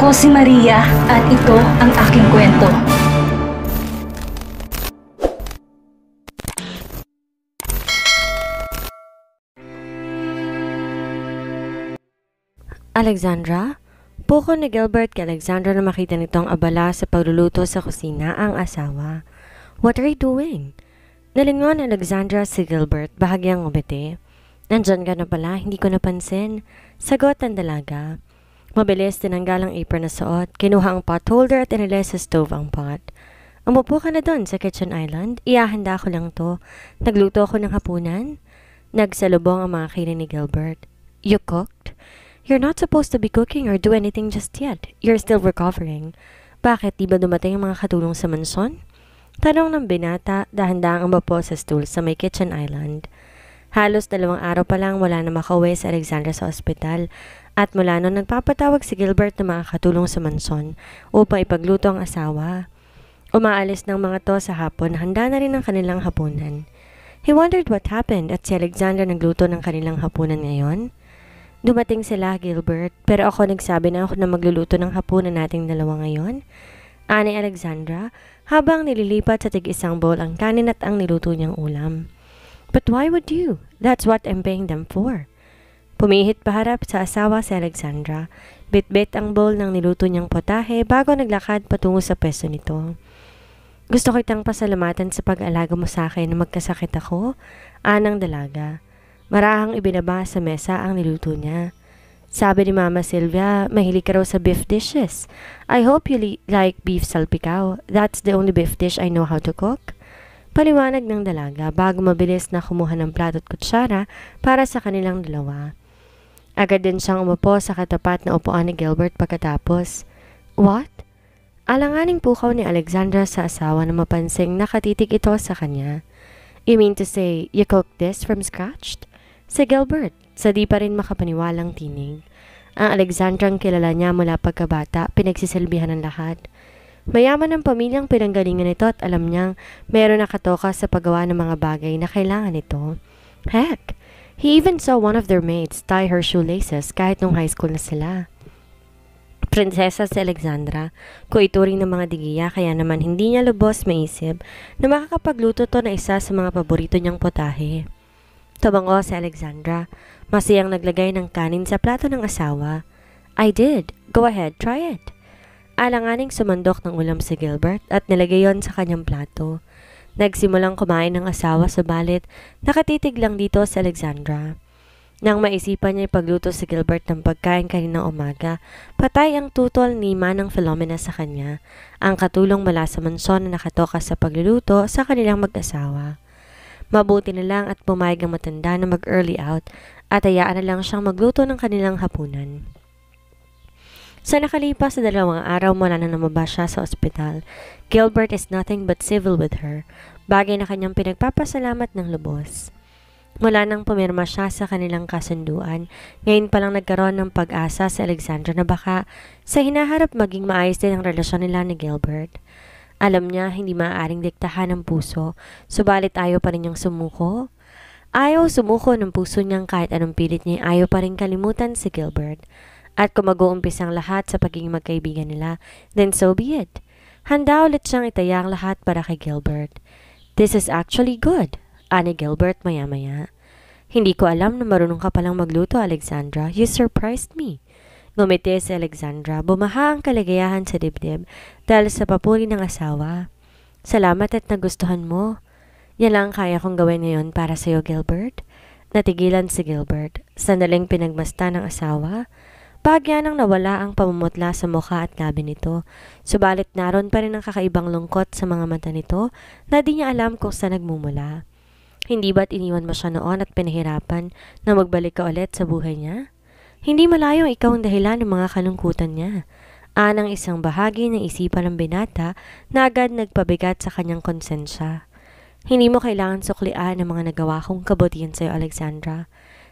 Ako si Maria at ito ang aking kwento. Alexandra? Puko ni Gilbert kay Alexandra na makita nitong abala sa pagluluto sa kusina ang asawa. What are you doing? Nalingon ni Alexandra si Gilbert bahagyang umiti. Nandyan ka na pala, hindi ko napansin. Sagot ng dalaga. Mabilis tinanggal ang apron na suot, kinuha ang pot holder at iniles sa stove ang pot. Umupo ka na doon sa kitchen island, iahanda ko lang to. Nagluto ako ng hapunan. Nagsalubong ang mga kainin ni Gilbert. You cooked? You're not supposed to be cooking or do anything just yet. You're still recovering. Bakit di ba dumating ang mga katulong sa mansyon? Tanong ng binata, dahan-dahang umupo sa stool sa may kitchen island. Halos 2 araw pa lang wala na makauwi sa Alexandra sa ospital at mula noon nagpapatawag si Gilbert na mga katulong sa mansyon upang ipagluto ang asawa. Umaalis ng mga to sa hapon, handa na rin ang kanilang hapunan. He wondered what happened at si Alexandra nagluto ng kanilang hapunan ngayon. Dumating sila, Gilbert, pero ako nagsabi na ako na magluluto ng hapunan nating dalawa ngayon. Ani Alexandra, habang nililipat sa tig-isang bowl ang kanin at ang niluto niyang ulam. But why would you? That's what I'm paying them for. Pumihit paharap sa asawa si Alexandra. Bit-bit ang bowl ng niluto niyang potahe bago naglakad patungo sa pwesto nito. Gusto kitang pasalamatan sa pag-alaga mo sa akin na magkasakit ako, anang dalaga. Marahang ibinaba sa mesa ang niluto niya. Sabi ni Mama Sylvia, mahilig ka raw sa beef dishes. I hope you like beef salpicao. That's the only beef dish I know how to cook. Paliwanag ng dalaga bago mabilis na kumuha ng plato at kutsara para sa kanilang dalawa. Agad din siyang umupo sa katapat na upuan ni Gilbert pagkatapos. What? Alanganing pukaw ni Alexandra sa asawa na mapansing nakatitig ito sa kanya. You mean to say, you cooked this from scratch? Si Gilbert, sa di pa rin makapaniwalang tinig. Ang Alexandrang kilala niya mula pagkabata, pinagsisilbihan ng lahat. Mayaman ang pamilyang pinanggalingan nito at alam niyang meron nakatoka sa paggawa ng mga bagay na kailangan nito. Heck, he even saw one of their maids tie her shoelaces kahit nung high school na sila. Prinsesa si Alexandra, kung ituring ng mga digiya kaya naman hindi niya lubos maisip na makakapagluto to na isa sa mga paborito niyang potahe. Tumango si Alexandra, masayang naglagay ng kanin sa plato ng asawa. I did. Go ahead, try it. Alanganing sumandok ng ulam si Gilbert at nilagay yon sa kanyang plato. Nagsimulang kumain ng asawa subalit nakatitig lang dito si Alexandra. Nang maisipan niya ipagluto si Gilbert ng pagkain kaninang umaga, patay ang tutol ni Manang Philomena sa kanya, ang katulong mula sa mansyon na nakatoka sa pagluluto sa kanilang mag-asawa. Mabuti na lang at pumayag ang matanda na mag-early out at hayaan na lang siyang magluto ng kanilang hapunan. Sa nakalipas na 2 araw mula na namaba siya sa ospital, Gilbert is nothing but civil with her, bagay na kanyang pinagpapasalamat ng lubos. Mula nang pumirma siya sa kanilang kasunduan, ngayon pa lang nagkaroon ng pag-asa sa Alexandra na baka sa hinaharap maging maayos din ang relasyon nila ni Gilbert. Alam niya hindi maaaring diktahan ng puso, subalit ayaw pa rin niyang sumuko. Ayaw sumuko ng puso niyang kahit anong pilit niya, ayaw pa rin kalimutan si Gilbert. At kung mag-uumpisang lahat sa pagiging magkaibigan nila, then so be it. Handa ulit siyang itaya ang lahat para kay Gilbert. This is actually good, ani Gilbert maya-maya. Hindi ko alam na marunong ka palang magluto, Alexandra. You surprised me. Ngumiti si Alexandra, bumaha ang kaligayahan sa dibdib dahil sa papuri ng asawa. Salamat at nagustuhan mo. Yan lang kaya kong gawin ngayon para sa'yo, Gilbert. Natigilan si Gilbert. Sandaling pinagmasta ng asawa. Bagya nang nawala ang pamumutla sa mukha at labi nito, subalit naroon pa rin ang kakaibang lungkot sa mga mata nito na di niya alam kung saan nagmumula. Hindi ba't iniwan mo siya noon at pinahirapan na magbalik ka ulit sa buhay niya? Hindi malayong ikaw ang dahilan ng mga kalungkutan niya. Anang isang bahagi ng isipan ng binata na agad nagpabigat sa kanyang konsensya. Hindi mo kailangan suklian ang mga nagawa kong kabutihan sa'yo, Alexandra.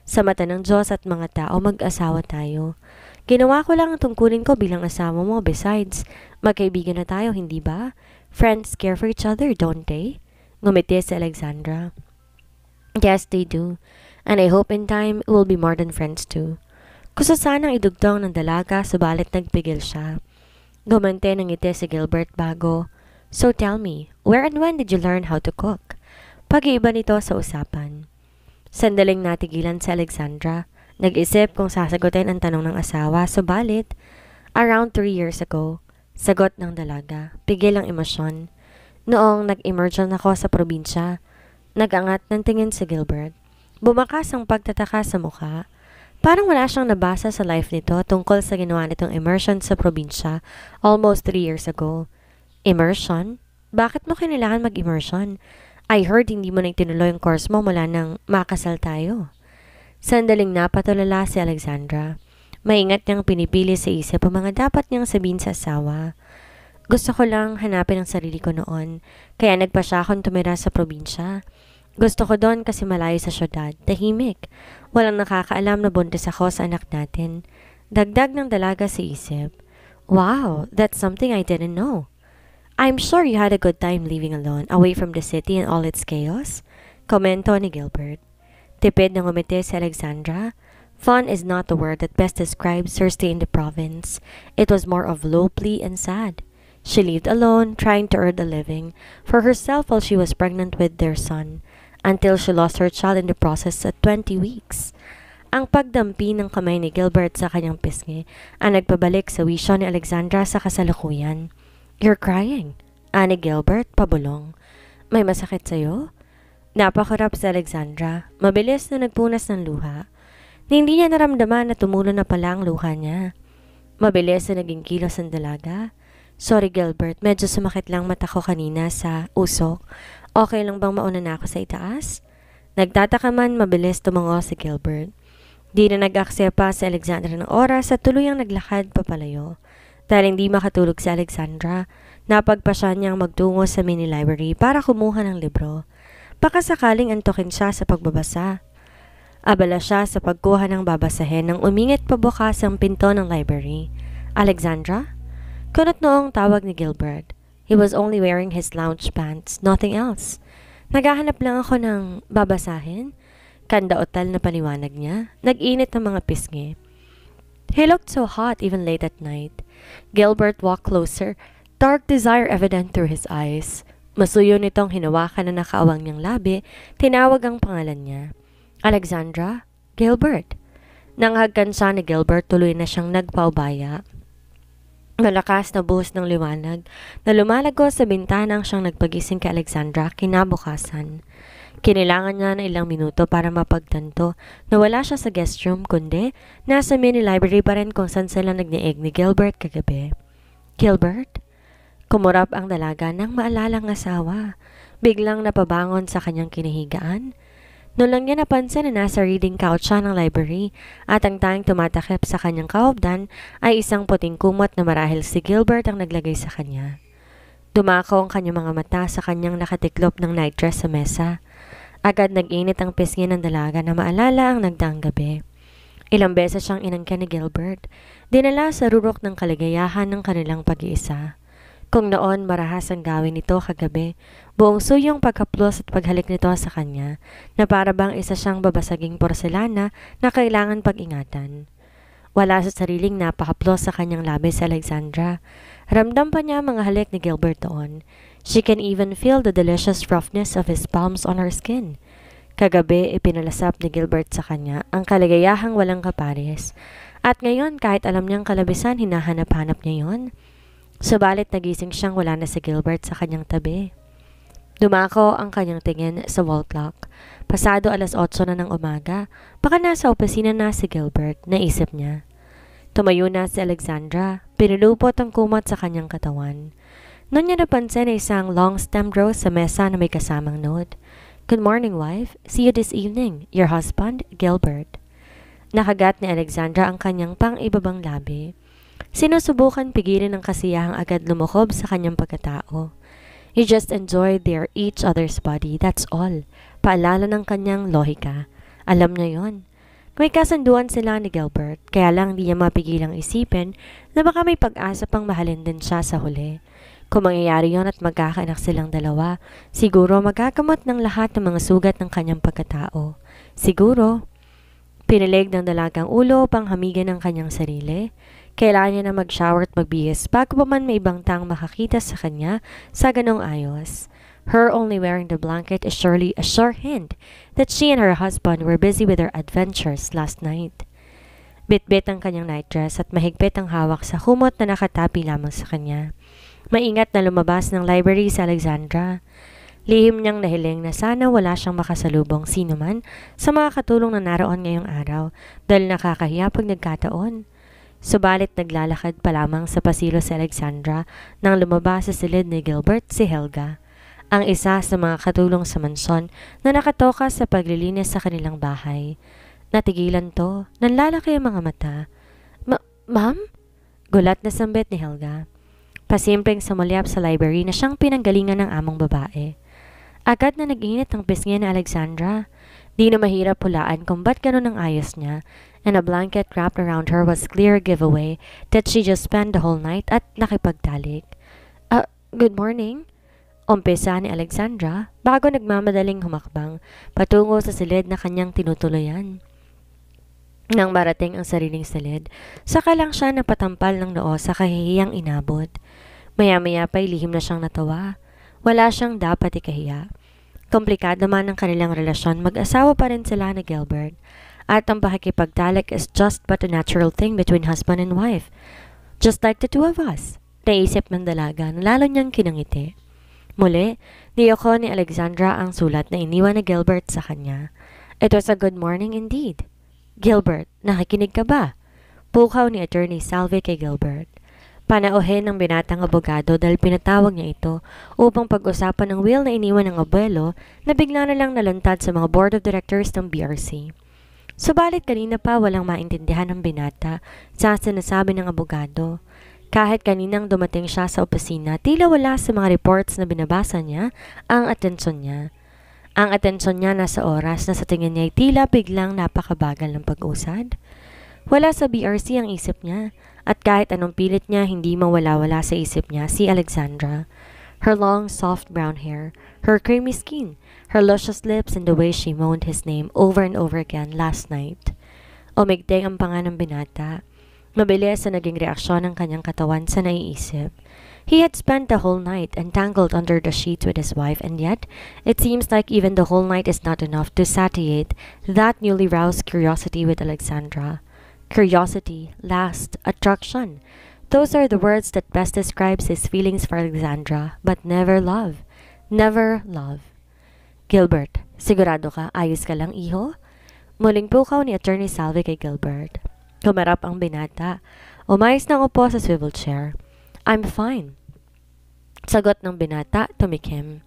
Sa mata ng Diyos at mga tao, mag-asawa tayo. Ginawa ko lang ang tungkulin ko bilang asawa mo. Besides, magkaibigan na tayo, hindi ba? Friends care for each other, don't they? Ngumiti si Alexandra. Yes, they do. And I hope in time, we'll be more than friends too. Gusto sanang idugtong ng dalaga subalit nagpigil siya. Gumante ng ngiti si Gilbert bago, "So tell me, where and when did you learn how to cook?" Pag-iiba nito sa usapan. Sandaling natigilan si Alexandra. Nag-isip kung sasagutin ang tanong ng asawa, subalit, around 3 years ago, sagot ng dalaga, pigil ang emosyon. Noong nag-emerge ako sa probinsya, nag-angat ng tingin si Gilbert. Bumakas ang pagtataka sa mukha. Parang wala siyang nabasa sa life nito tungkol sa ginawa nitong immersion sa probinsya almost 3 years ago. Immersion? Bakit mo kailangan mag-immersion? I heard hindi mo na itinuloy ang course mo mula nang makasal tayo. Sandaling napatulala si Alexandra. Maingat niyang pinipili sa isip ang mga dapat niyang sabihin sa asawa. Gusto ko lang hanapin ang sarili ko noon, kaya nagpa siya akong tumira sa probinsya. Gusto ko doon kasi malayo sa syudad, tahimik. Walang nakakaalam na buntis ako sa anak natin. Dagdag ng dalaga sa isip. Wow, that's something I didn't know. I'm sure you had a good time living alone, away from the city and all its chaos. Komento ni Gilbert. Tipid ng umiti si Alexandra. Fun is not the word that best describes her stay in the province. It was more of lonely and sad. She lived alone, trying to earn a living for herself while she was pregnant with their son, until she lost her child in the process at 20 weeks. Ang pagdampi ng kamay ni Gilbert sa kanyang pisngi ang nagpabalik sa wisyo ni Alexandra sa kasalukuyan. "You're crying," ani Gilbert, pabulong. "May masakit sa'yo?" Napakarap si Alexandra, mabilis na nagpunas ng luha. Hindi niya naramdaman na tumulo na pala ang luha niya. Mabilis na naging kilos ang dalaga. "Sorry Gilbert, medyo sumakit lang mata ko kanina sa usok. Okay lang bang mauna na ako sa itaas?" Nagtataka man mabilis tumango si Gilbert. Di na nag-aksaya pa si Alexandra ng oras at tuluyang naglakad papalayo. Dahil hindi makatulog si Alexandra, napagpasya niyang magtungo sa mini library para kumuha ng libro. Baka sakaling antukin siya sa pagbabasa. Abala siya sa pagkuha ng babasahin nang umingit pabukas ang pinto ng library. "Alexandra?" Kunot noong tawag ni Gilbert. He was only wearing his lounge pants, nothing else. "Naghahanap lang ako ng babasahin." Kandaotal na paliwanag niya. Nag-init ng mga pisngi. He looked so hot even late at night. Gilbert walked closer, dark desire evident through his eyes. Masuyo nitong hinawakan na nakaawang niyang labi, tinawag ang pangalan niya. "Alexandra? Gilbert?" Nanghagkan siya ni Gilbert, tuloy na siyang nagpaubaya. Malakas na buhos ng liwanag na lumalagos sa bintana ang siyang nagpagising kay Alexandra kinabukasan. Kailangan niya ng ilang minuto para mapagtanto na wala siya sa guest room kundi nasa mini library pa rin kung saan sila nagniig ni Gilbert kagabi. "Gilbert?" Kumurap ang dalaga nang maalala ang asawa. Biglang napabangon sa kanyang kinahigaan. Noon lang niya napansin na nasa reading couch siya ng library at ang tanging tumatakip sa kanyang kahubdan ay isang puting kumot na marahil si Gilbert ang naglagay sa kanya. Dumako ang kanyang mga mata sa kanyang nakatiklop ng nightdress sa mesa. Agad nag-init ang pisngi ng dalaga na maalala ang nagdaang gabi. Ilang beses siyang inangkin ni Gilbert, dinala sa rurok ng kaligayahan ng kanilang pag-iisa. Kung noon marahas ang gawin nito kagabi, buong suyong pagkaplos at paghalik nito sa kanya, na para bang isa siyang babasaging porselana na kailangan pag-ingatan. Wala sa sariling napakaplos sa kanyang labi si Alexandra. Ramdam pa niya mga halik ni Gilbert doon. She can even feel the delicious roughness of his palms on her skin. Kagabi, ipinalasap ni Gilbert sa kanya ang kaligayahang walang kapares. At ngayon, kahit alam niyang kalabisan, hinahanap-hanap niya yon. Subalit nagising siyang wala na si Gilbert sa kanyang tabi. Dumako ang kanyang tingin sa wall clock. Pasado 8:00 na ng umaga, baka nasa opisina na si Gilbert, naisip niya. Tumayo na si Alexandra, pinulupot ang kumot sa kanyang katawan. Noon niya napansin na isang long-stemmed rose sa mesa na may kasamang note. "Good morning, wife. See you this evening. Your husband, Gilbert." Nakagat ni Alexandra ang kanyang pang-ibabang labi. Sinusubukan pigilin ang kasiyahang agad lumukob sa kanyang pagkatao. He just enjoyed their each other's body, that's all. Paalala ng kanyang lohika. Alam niya yon. May kasunduan sila ni Gilbert, kaya lang di niya mapigilang isipin na baka may pag-asa pang mahalin din siya sa huli. Kung mangyayari yon at magkakaanak silang dalawa, siguro magagamot ng lahat ng mga sugat ng kanyang pagkatao. Siguro. Pinilig ng dalagang ulo upang hamigan ng kanyang sarili. Kailangan niya na mag-shower at magbihis bago pa man may ibang taong makakita sa kanya sa ganong ayos. Her only wearing the blanket is surely a sure hint that she and her husband were busy with their adventures last night. Bitbit ang kanyang nightdress at mahigpit ang hawak sa kumot na nakatapi lamang sa kanya. Maingat na lumabas ng library sa Alexandra. Lihim niyang nahiling na sana wala siyang makasalubong sino man sa mga katulong na naroon ngayong araw dahil nakakahiya pag nagkataon. Subalit naglalakad pa lamang sa pasilyo si Alexandra nang lumabas sa silid ni Gilbert si Helga, ang isa sa mga katulong sa mansyon na nakatoka sa paglilinis sa kanilang bahay. Natigilan to, nanlalaki ang mga mata. Ma'am? Gulat na sambit ni Helga. Pasimpleng sumulyap sa library na siyang pinanggalingan ng among babae. Agad na nag-init ang pisngi ni Alexandra. Di na mahirap hulaan kung ba't ganun ang ayos niya, and a blanket wrapped around her was clear giveaway that she just spent the whole night at nakipagtalik. Good morning? Umpisa ni Alexandra bago nagmamadaling humakbang patungo sa silid na kanyang tinutuluyan. Nang marating ang sariling silid, saka lang siya napatampal ng noo sa kahihiyang inabot. Maya-maya pa'y lihim na siyang natawa. Wala siyang dapat ikahiya. Komplikado man ang kanilang relasyon, mag-asawa pa rin sila ni Gilbert. At ang pakikipagtalik is just but a natural thing between husband and wife. Just like the two of us. Naisip ng dalaga na lalo niyang kinangiti. Muli, niyoko ni Alexandra ang sulat na iniwan ni Gilbert sa kanya. It was a good morning indeed. Gilbert, nakikinig ka ba? Pukaw ni Attorney Salve kay Gilbert. Panauhin ng binatang abogado dahil pinatawag niya ito upang pag-usapan ang will na iniwan ng abuelo na bigla na lang naluntad sa mga board of directors ng BRC. Subalit kanina pa walang maintindihan ng binata sa sinasabi ng abogado. Kahit kaninang dumating siya sa opisina, tila wala sa mga reports na binabasa niya ang atensyon niya. Ang atensyon niya nasa oras na sa tingin niya ay tila biglang napakabagal ng pag-usad. Wala sa BRC ang isip niya, at kahit anong pilit niya hindi mawala-wala sa isip niya si Alexandra. Her long, soft brown hair, her creamy skin, her luscious lips and the way she moaned his name over and over again last night. Umigting ang panga ng binata. Mabilis na naging reaksyon ng kanyang katawan sa naiisip. He had spent the whole night entangled under the sheets with his wife, and yet it seems like even the whole night is not enough to satiate that newly roused curiosity with Alexandra. Curiosity, lust, attraction. Those are the words that best describes his feelings for Alexandra, but never love. Never love. Gilbert, sigurado ka? Ayos ka lang, iho? Muling pukaw ni Attorney Salve kay Gilbert. Humarap ang binata. Umayos ng upo sa swivel chair. I'm fine. Sagot ng binata, tumikim.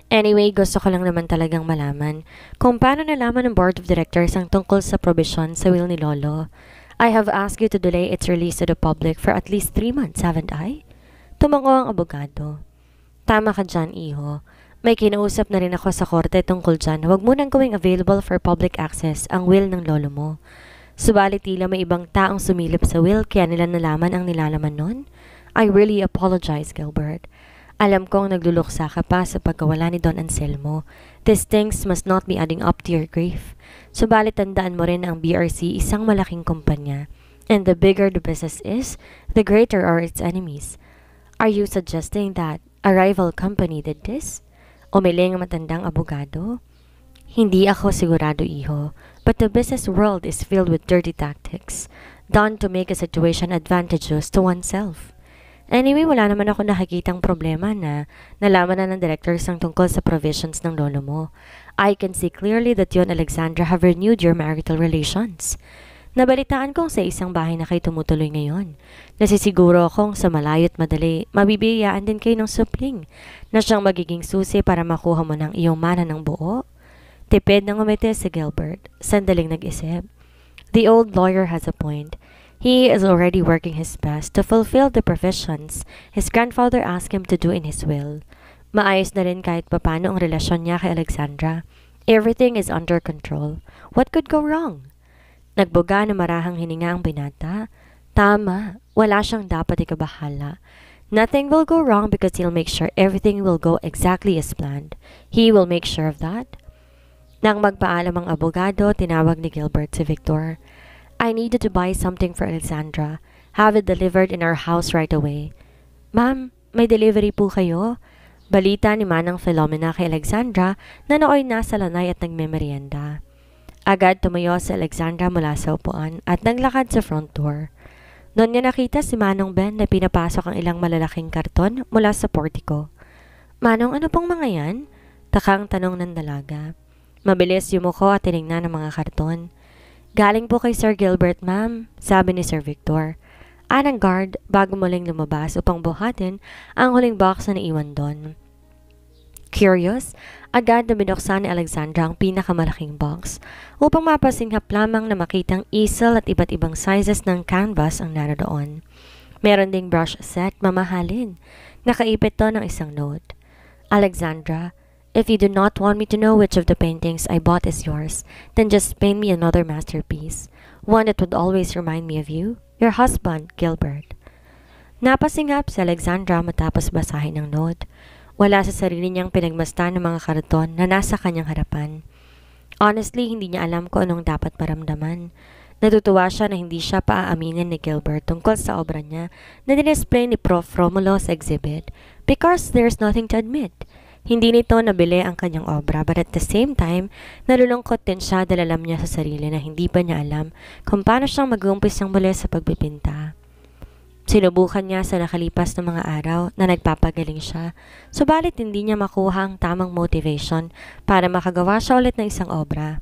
Anyway, gusto ko lang naman talagang malaman kung paano nalaman ng board of directors ang tungkol sa provision sa will ni Lolo. I have asked you to delay its release to the public for at least 3 months, haven't I? Tumango ang abogado. Tama ka dyan, iho. May kinausap na rin ako sa korte tungkol dyan na huwag mo nang gawing available for public access ang will ng lolo mo. Subalit tila may ibang taong sumilip sa will kaya nila nalaman ang nilalaman nun. I really apologize, Gilbert. Alam kong nagluluksa ka pa sa pagkawala ni Don Anselmo. These things must not be adding up to your grief. Subalit tandaan mo rin na ang BRC isang malaking kumpanya. And the bigger the business is, the greater are its enemies. Are you suggesting that a rival company did this? Umiling ang matandang abogado. Hindi ako sigurado, iho. But the business world is filled with dirty tactics, done to make a situation advantageous to oneself. Anyway, wala naman ako nakikitang problema na nalaman na ng directors ang tungkol sa provisions ng lolo mo. I can see clearly that you and Alexandra have renewed your marital relations. Nabalitaan kong sa isang bahay na kayo tumutuloy ngayon. Nasisiguro akong sa malayo't madali, mabibigyan din kayo ng supling na siyang magiging susi para makuha mo ng iyong mana ng buo. Tipid ng umiti si Gilbert, sandaling nag-isip. The old lawyer has a point. He is already working his best to fulfill the provisions his grandfather asked him to do in his will. Maayos na rin kahit papano ang relasyon niya kay Alexandra. Everything is under control. What could go wrong? Nagbuga na marahang hininga ang binata. Tama, wala siyang dapat ikabahala. Nothing will go wrong because he'll make sure everything will go exactly as planned. He will make sure of that. Nang magpaalam ang abogado, tinawag ni Gilbert si Victor. I needed to buy something for Alexandra. Have it delivered in our house right away. Ma'am, may delivery po kayo? Balita ni Manang Philomena kay Alexandra na nooy nasa lanay at nagmemerienda. Agad tumayo si Alexandra mula sa upuan at naglakad sa front door. Noon niya nakita si Manong Ben na pinapasok ang ilang malalaking karton mula sa portiko. Manong, ano pong mga yan? Takang tanong ng dalaga. Mabilis yumuko at tinignan ang mga karton. Galing po kay Sir Gilbert, ma'am, sabi ni Sir Victor. Anang guard bago muling lumabas upang buhatin ang huling box na naiwan doon. Curious, agad na binuksan ni Alexandra ang pinakamalaking box upang mapasinghap lamang na makitang easel at iba't ibang sizes ng canvas ang naroon. Meron ding brush set, mamahalin. Nakaipit to ng isang note. Alexandra, if you do not want me to know which of the paintings I bought is yours, then just paint me another masterpiece. One that would always remind me of you. Your husband, Gilbert. Napasinghap si Alexandra matapos basahin ang note. Wala sa sarili niyang pinagmasdan ng mga karton na nasa kanyang harapan. Honestly, hindi niya alam kung anong dapat maramdaman. Natutuwa siya na hindi siya paaaminin ni Gilbert tungkol sa obra niya na dinisplay ni Prof. Romulo sa exhibit because there's nothing to admit. Hindi nito nabili ang kanyang obra but at the same time, nalulungkot din siya dahil alam niya sa sarili na hindi pa niya alam kung paano siyang mag-uumpisang muli sa pagpipinta. Sinubukan niya sa nakalipas na mga araw na nagpapagaling siya, subalit hindi niya makuha ang tamang motivation para makagawa siya ulit ng isang obra.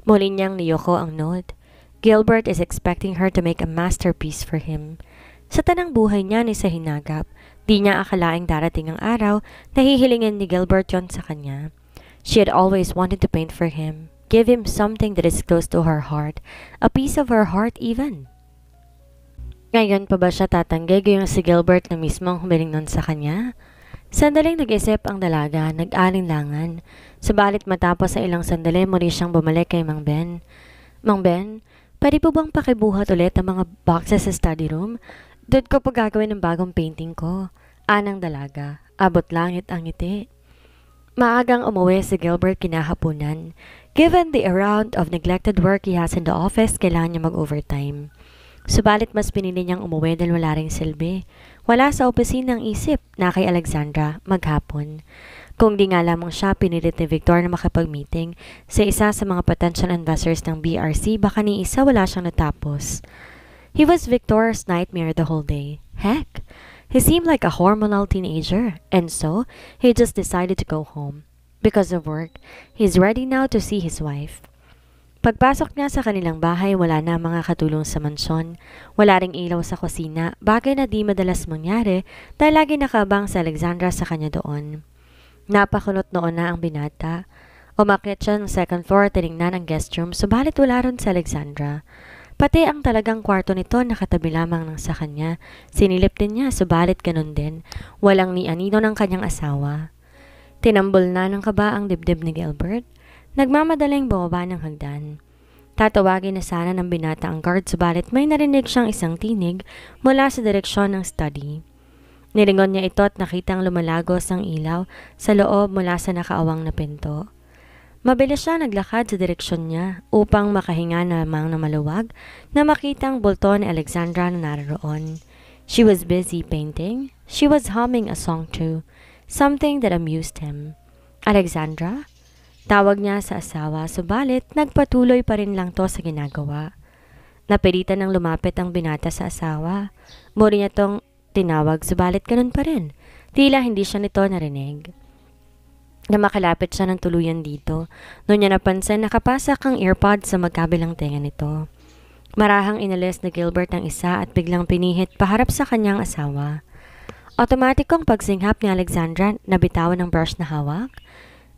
Muli niyang niyoko ang note. Gilbert is expecting her to make a masterpiece for him. Sa tanang buhay niya ni sa hinagap, di niya akalaing darating ang araw na hihilingin ni Gilbert yon sa kanya. She had always wanted to paint for him, give him something that is close to her heart, a piece of her heart even. Ngayon pa ba siya tatanggi gayong si Gilbert na mismong humiling nun sa kanya? Sandaling nag-isip ang dalaga, nag-alinlangan. Subalit matapos sa ilang sandali muli siyang bumalik kay Mang Ben. Mang Ben, pwede po bang pakibuhat ulit ang mga boxes sa study room? Doon ko pa gagawin ng bagong painting ko. Anang dalaga, abot langit ang ngiti. Maagang umuwi si Gilbert kinahapunan. Given the amount of neglected work he has in the office, kailangan niya mag-overtime. Subalit mas pinili niyang umuwi dahil wala ring silbi. Wala sa opisina ang isip na kay Alexandra maghapon. Kung di nga lamang siya pinilit ni Victor na makapag-meeting sa isa sa mga potential investors ng BRC, baka ni isa wala siyang natapos. He was Victor's nightmare the whole day. Heck, he seemed like a hormonal teenager, and so he just decided to go home. Because of work, he's ready now to see his wife. Pagpasok niya sa kanilang bahay, wala na mga katulong sa mansyon. Wala ring ilaw sa kusina, bagay na di madalas mangyari dahil lagi nakaabang si Alexandra sa kanya doon. Napakulot noon na ang binata. Umakyat siya ng second floor, tinignan ang guest room, subalit wala ron si Alexandra. Pati ang talagang kwarto nito nakatabi lamang ng sa kanya. Sinilip din niya, subalit ganun din. Walang ni anino ng kanyang asawa. Tinambol na ng kaba ang dibdib ni Gilbert. Nagmamadaling bumaba ng hagdan. Tatawagin na sana ng binata ang guard, subalit may narinig siyang isang tinig mula sa direksyon ng study. Nilingon niya ito at nakitang lumalagos ang ilaw sa loob mula sa nakaawang na pinto. Mabilis siya naglakad sa direksyon niya upang makahinga namang na maluwag na makitang bulto ni Alexandra na naroon. She was busy painting. She was humming a song too, something that amused him. Alexandra? Tawag niya sa asawa, subalit nagpatuloy pa rin lang to sa ginagawa. Napilitan ng lumapit ang binata sa asawa. Muli niya tong tinawag, subalit ganun pa rin. Tila hindi siya nito narinig. Na makalapit siya ng tuluyan dito, noon niya napansin nakapasak ang earpod sa magkabilang tenga nito. Marahang inalis na Gilbert ang isa at biglang pinihit paharap sa kanyang asawa. Otomatikong pagsinghap ni Alexandra na bitawan ng brush na hawak.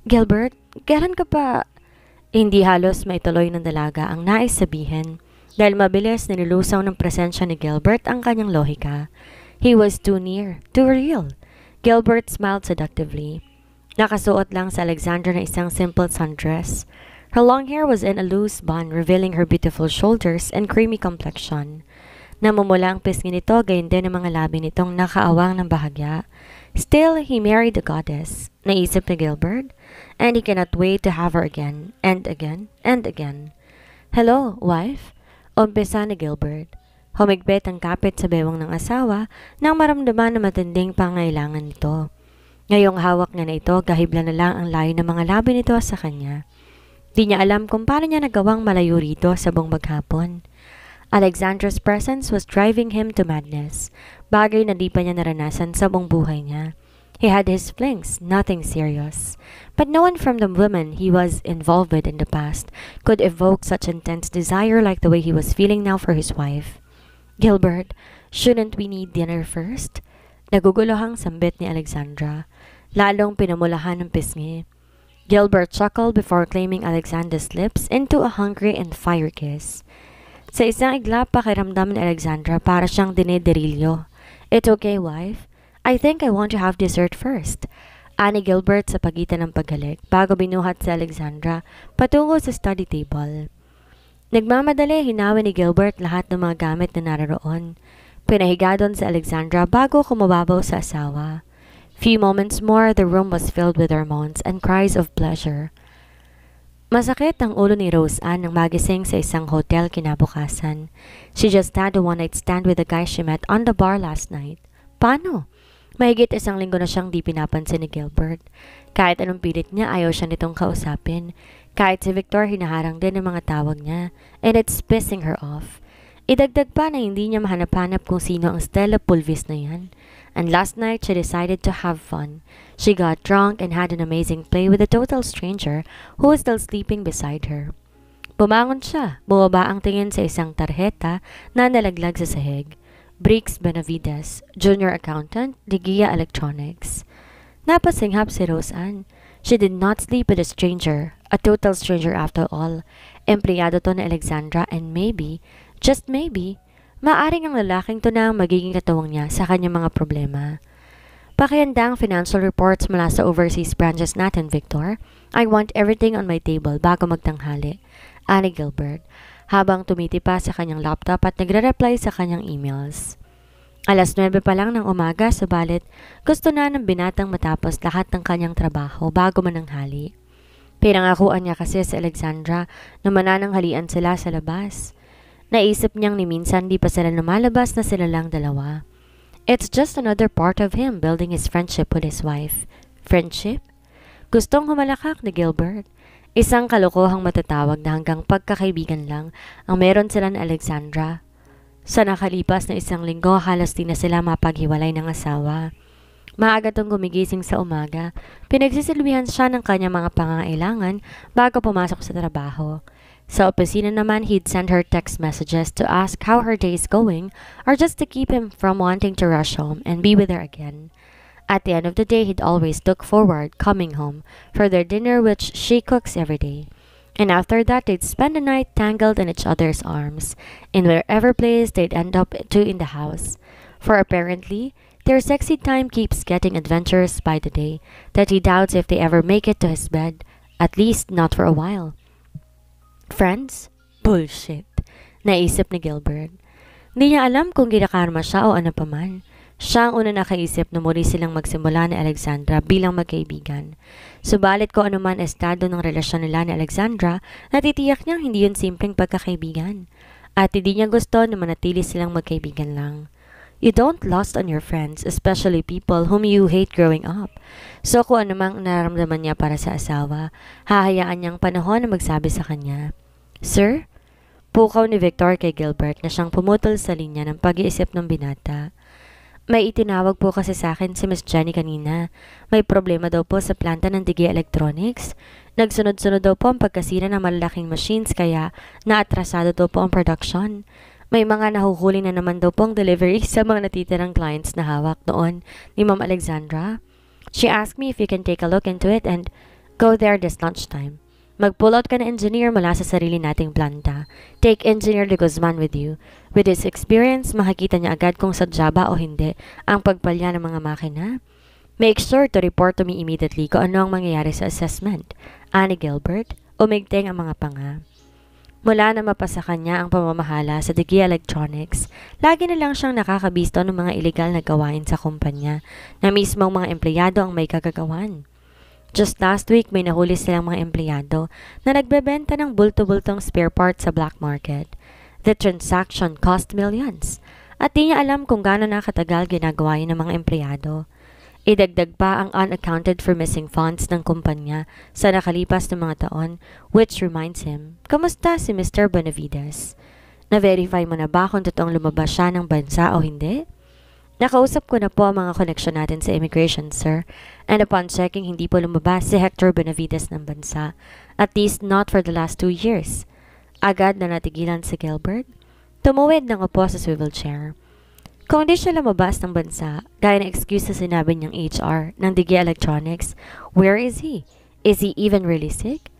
Gilbert, kailan ka pa? Hindi halos maituloy ng dalaga ang nais sabihin dahil mabilis nilusaw ng presensya ni Gilbert ang kanyang lohika. He was too near, too real. Gilbert smiled seductively. Nakasuot lang sa Alexandra na isang simple sundress. Her long hair was in a loose bun revealing her beautiful shoulders and creamy complexion. Namumula ang pisngi nito, gayon din ang mga labi nitong nakaawang ng bahagya. Still, he married the goddess, naisip ni Gilbert, and he cannot wait to have her again, and again, and again. Hello, wife? Umpisa ni Gilbert. Humigpit ang kapit sa bewang ng asawa nang maramdaman na matinding pangailangan nito. Ngayong hawak niya na ito, gahibla na lang ang layo ng mga labi nito sa kanya. Di niya alam kung paano niya nagawang malayo rito sa buong maghapon. Alexandra's presence was driving him to madness, bagay na di pa niya naranasan sa buong buhay niya. He had his flings, nothing serious. But no one from the women he was involved with in the past could evoke such intense desire like the way he was feeling now for his wife. Gilbert, shouldn't we need dinner first? Naguguluhang sambit ni Alexandra, lalong pinamulahan ng pisngi. Gilbert chuckled before claiming Alexandra's lips into a hungry and fiery kiss. Sa isang iglap, pakiramdam ni Alexandra para siyang dinedirilyo. It's okay, wife. I think I want to have dessert first. Ani Gilbert sa pagitan ng paghalik bago binuhat si Alexandra patungo sa study table. Nagmamadali, hinawi ni Gilbert lahat ng mga gamit na naroon. Pinahiga doon si Alexandra bago kumababaw sa asawa. Few moments more, the room was filled with hormones and cries of pleasure. Masakit ang ulo ni Rose Ann nang magising sa isang hotel kinabukasan. She just had a one-night stand with the guy she met on the bar last night. Paano? Mahigit isang linggo na siyang di pinapansin ni Gilbert. Kahit anong pilit niya, ayaw siya nitong kausapin. Kahit si Victor, hinaharang din ng mga tawag niya. And it's pissing her off. Idagdag pa na hindi niya mahanap-hanap kung sino ang Stella Pulvis na yan. And last night, she decided to have fun. She got drunk and had an amazing play with a total stranger who was still sleeping beside her. Bumangon siya, bumaba ang tingin sa isang tarheta na nalaglag sa sahig. Briggs Benavides, Junior Accountant, Digia Electronics. Napasinghap si Rose Ann. She did not sleep with a stranger, a total stranger after all. Empleyado to na Alexandra and maybe, just maybe, maaring ang lalaking to na ang magiging katuwang niya sa kanyang mga problema. Pakihanda ang financial reports mula sa overseas branches natin, Victor. I want everything on my table bago magtanghali. Ani Gilbert, habang tumitipa sa kanyang laptop at nagre-reply sa kanyang emails. Alas 9 pa lang ng umaga, subalit gusto na ng binatang matapos lahat ng kanyang trabaho bago mananghali. Pinangakuan niya kasi sa Alexandra na manananghalian sila sa labas. Naisip niyang ni minsan di pa sila lumalabas na sila lang dalawa. It's just another part of him building his friendship with his wife. Friendship? Gustong humalakak ni Gilbert. Isang kalokohang matatawag na hanggang pagkakaibigan lang ang meron sila ni Alexandra. Sa nakalipas na isang linggo, halos di na sila mapaghiwalay ng asawa. Maaga tong gumigising sa umaga, pinagsisilbihan siya ng kanyang mga pangangailangan bago pumasok sa trabaho. Sa opisina naman, he'd send her text messages to ask how her day is going or just to keep him from wanting to rush home and be with her again. At the end of the day, he'd always look forward coming home for their dinner which she cooks every day. And after that, they'd spend the night tangled in each other's arms, in wherever place they'd end up to in the house. For apparently, their sexy time keeps getting adventurous by the day, that he doubts if they ever make it to his bed, at least not for a while. Friends? Bullshit. Naisip ni Gilbert. Hindi niya alam kung ginakarma siya o ano paman. Siya ang una nakaisip na muli silang magsimula ni Alexandra bilang magkaibigan. Subalit ko anuman estado ng relasyon nila ni Alexandra, natitiyak niyang hindi yun simpleng pagkakaibigan. At hindi niya gusto na manatili silang magkaibigan lang. You don't lust on your friends, especially people whom you hate growing up. So kung anumang nararamdaman niya para sa asawa, hahayaan niyang panahon na magsabi sa kanya. Sir? Pukaw ni Victor kay Gilbert na siyang pumutol sa linya ng pag-iisip ng binata. May itinawag po kasi sa akin si Miss Jenny kanina. May problema daw po sa planta ng Digi Electronics. Nagsunod-sunod daw po ang pagkasira ng malalaking machines kaya naatrasado daw po ang production. May mga nahuhuli na naman daw pong delivery sa mga natitirang clients na hawak noon ni Ma'am Alexandra. She asked me if you can take a look into it and go there this lunchtime. Mag-pull out ka na engineer mula sa sarili nating planta. Take Engineer de Guzman with you. With his experience, makikita niya agad kung sadya ba o hindi ang pagpalya ng mga makina. Make sure to report to me immediately kung ano ang mangyayari sa assessment. Ani Gilbert, umigteng ang mga panga. Mula na mapasa kanya ang pamamahala sa Digi Electronics, lagi na lang siyang nakakabisto ng mga ilegal na gawain sa kumpanya na mismong mga empleyado ang may kagagawan. Just last week may nahuli silang mga empleyado na nagbebenta ng bulto-bultong spare parts sa black market. The transaction cost millions at di niya alam kung gaano na katagal ginagawa yun ng mga empleyado. Idagdag pa ang unaccounted for missing funds ng kumpanya sa nakalipas na mga taon, which reminds him, kamusta si Mr. Benavides? Na-verify mo na ba kung totoong lumabas siya ng bansa o hindi? Nakausap ko na po ang mga connection natin sa immigration, sir, and upon checking hindi po lumabas si Hector Benavides ng bansa, at least not for the last 2 years. Agad na natigilan si Gilbert. Tumuwid ng upo sa swivel chair. Kung hindi siya lumabas ng bansa, gaya ng excuse na sinabi niyang HR ng Digi Electronics, where is he? Is he even really sick?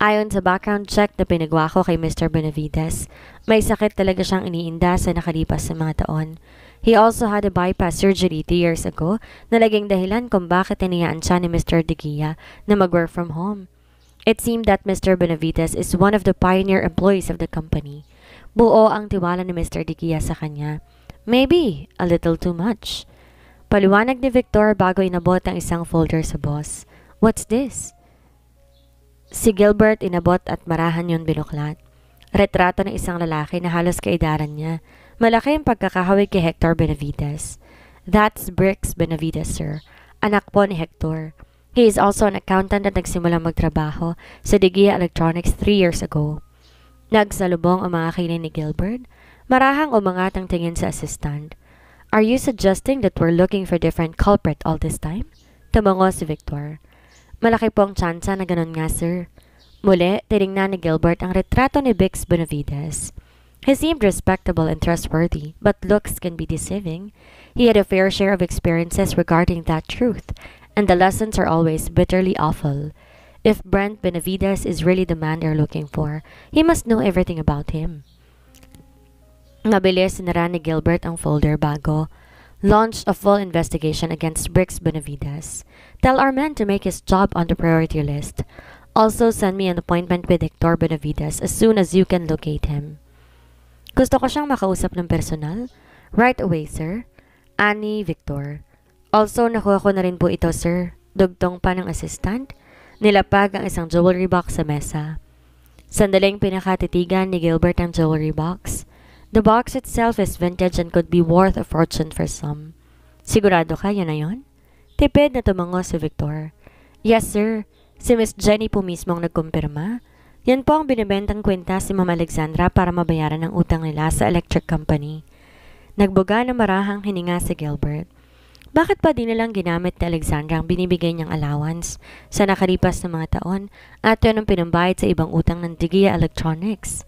Ayon sa background check na pinagawa ko kay Mr. Benavides, may sakit talaga siyang iniinda sa nakalipas na mga taon. He also had a bypass surgery 2 years ago na naging dahilan kung bakit tinayaan siya ni Mr. Digia na mag-work from home. It seemed that Mr. Benavides is one of the pioneer employees of the company. Buo ang tiwala ni Mr. Digia sa kanya. Maybe a little too much. Paliwanag ni Victor bago inabot ang isang folder sa boss. What's this? Si Gilbert inabot at marahan yon binuklat. Retrato ng isang lalaki na halos kaedaran niya. Malaki ang pagkakahawig kay Hector Benavides. That's Brix Benavides, sir. Anak po ni Hector. He is also an accountant at nagsimulang magtrabaho sa Digi Electronics 3 years ago. Nagsalubong ang mga kilay ni Gilbert. Marahang umangat ang tingin sa assistant. Are you suggesting that we're looking for different culprit all this time? Tumango si Victor. Malaki po ang tsansa na ganun nga, sir. Muli, tinignan ni Gilbert ang retrato ni Brix Benavides. He seemed respectable and trustworthy, but looks can be deceiving. He had a fair share of experiences regarding that truth, and the lessons are always bitterly awful. If Brent Benavides is really the man they're looking for, he must know everything about him. Mabilis sinara ni Gilbert ang folder bago launched a full investigation against Brix Benavides. Tell our man to make his job on the priority list. Also send me an appointment with Hector Benavides as soon as you can locate him. Gusto ko siyang makausap ng personal. Right away, sir. Ani Victor. Also, nakuha ko na rin po ito, sir. Dugtong pa ng assistant. Nilapag ang isang jewelry box sa mesa. Sandaling pinakatitigan ni Gilbert ang jewelry box. The box itself is vintage and could be worth a fortune for some. Sigurado ka, yan na yun? Tipid na tumango si Victor. Yes, sir. Si Miss Jenny po mismong nagkumpirma. Yan po ang binibentang kwenta si Ma'am Alexandra para mabayaran ang utang nila sa electric company. Nagbuga na marahang hininga si Gilbert. Bakit pa di nilang ginamit ni Alexandra ang binibigay niyang allowance sa nakalipas na mga taon at yun ang pinambayad sa ibang utang ng Digi Electronics?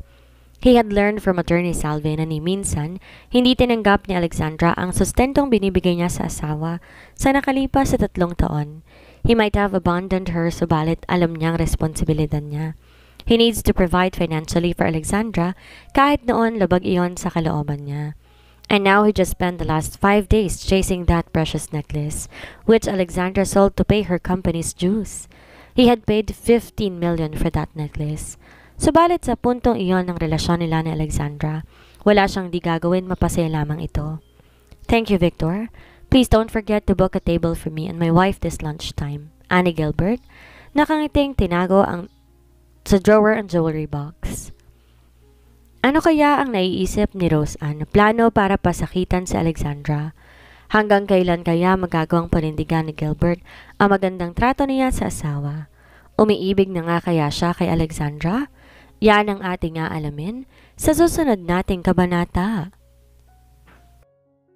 He had learned from Attorney Salve na ni minsan, hindi tinanggap ni Alexandra ang sustentong binibigay niya sa asawa sa nakalipas sa 3 taon. He might have abandoned her subalit alam niyang responsibilidad niya. He needs to provide financially for Alexandra kahit noon labag iyon sa kalooban niya. And now he just spent the last 5 days chasing that precious necklace, which Alexandra sold to pay her company's dues. He had paid 15 million for that necklace. Subalit sa puntong iyon ng relasyon nila ni Alexandra, wala siyang di gagawin mapasaya lamang ito. Thank you, Victor. Please don't forget to book a table for me and my wife this lunchtime. Ani Gilbert, nakangiting tinago sa drawer ang jewelry box. Ano kaya ang naiisip ni Rose Ann na plano para pasakitan si Alexandra? Hanggang kailan kaya magagawang panindigan ni Gilbert ang magandang trato niya sa asawa? Umiibig na nga kaya siya kay Alexandra? Yan ang ating aalamin sa susunod nating kabanata.